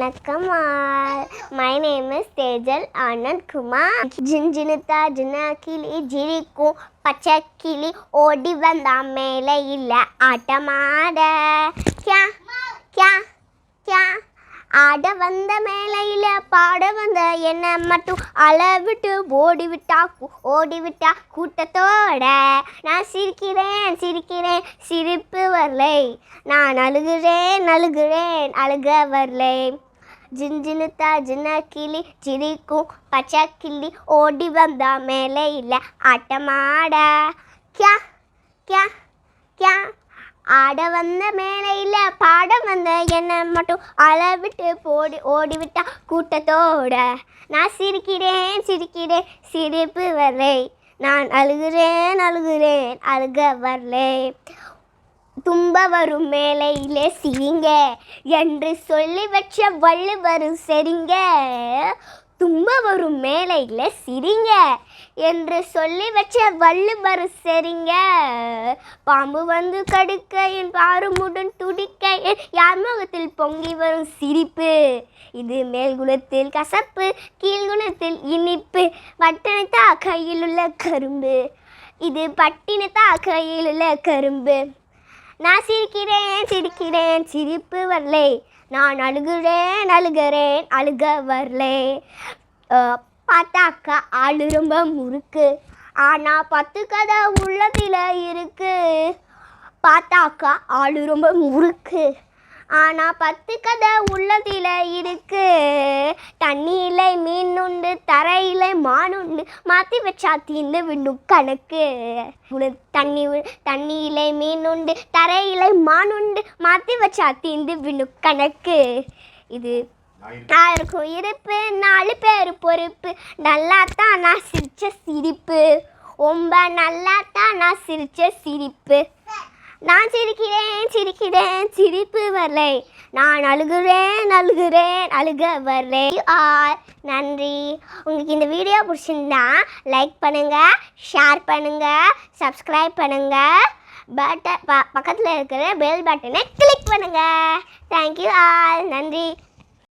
வணக்கம் all. My name is Tejal Anand Kumar. ஜின்ஜினுத்தா ஜினாக்கிளி ஜிரிக்கும் பச்சை கிளி ஓடி வந்தா மேலே இல்லை ஆட்டமாட கியா கியா கியா ஆட வந்த மேலையில் பாட வந்த என்னை மட்டும் அளவிட்டு ஓடிவிட்டா கூட்டத்தோட நான் சிரிக்கிறேன் சிரிப்பு வரலை. நான் அழுகிறேன் அழுக வரலை. ஜின்ஜினுத்தா ஜினாக்கிளி சிரிக்கும் பச்சை கிளி ஓடி வந்தா மேலே இல்லை ஆட்டமாட கியா கியா கியா ஆட வந்த மேலையில் பாட வந்த என்னை மட்டும் அளவிட்டு ஓடிவிட்டா கூட்டத்தோட நான் சிரிக்கிறேன் சிரிப்பு வரலை. நான் அழுகிறேன் அழுக வரலை. தும்ப வரும் மேலையிலே சிரிங்க என்று சொல்லி வச்ச வள்ளுவர் சரிங்க. தும்ப வரும் மேலையில் சிரிங்க என்று சொல்லி வச்ச வள்ளுவர் சரிங்க. பாம்பு வந்து கடுக்க என் பாருமுடன் துடிக்க என் யார் முகத்தில் பொங்கி வரும் சிரிப்பு. இது மேல்குணத்தில் கசப்பு கீழ்குணத்தில் இனிப்பு. பட்டினத்தா கையில் உள்ள கரும்பு. இது பட்டினத்தா கையில் உள்ள கரும்பு. நான் சிரிக்கிறேன் சிரிப்பு வரலை. நான் அழுகிறேன் அழுக வரலை. பார்த்தாக்கா ஆளு ரொம்ப முறுக்கு, ஆனால் 10 கதை உள்ளதில் இருக்கு. பார்த்தாக்கா ஆளு ரொம்ப முறுக்கு, ஆனால் 10 கதை உள்ளதில் இருக்கு. தண்ணியில மீன் உண்டு தரையில மான் உண்டு மாற்றி வச்சா தீர்ந்து விடும் கணக்கு. தண்ணியில மீன் உண்டு தரையில மான் உண்டு மாற்றி வச்சா தீர்ந்து விடும் கணக்கு. இது யாருக்கும் இருப்பு 4 பேர் பொறுப்பு. நல்லாத்தான் நான் சிரிச்ச சிரிப்பு. ரொம்ப நல்லாத்தான் நான் சிரிச்ச சிரிப்பு. நான் சிரிக்கிறேன் சிரிப்பு வரலை. நான் அழுகிறேன் அழுக வரலை. நன்றி. உங்களுக்கு இந்த வீடியோ பிடிச்சிருந்தா லைக் பண்ணுங்கள், ஷேர் பண்ணுங்கள், சப்ஸ்கிரைப் பண்ணுங்கள். பக்கத்தில் இருக்கிற பெல் பட்டனை கிளிக் பண்ணுங்கள். Thank you all. நன்றி.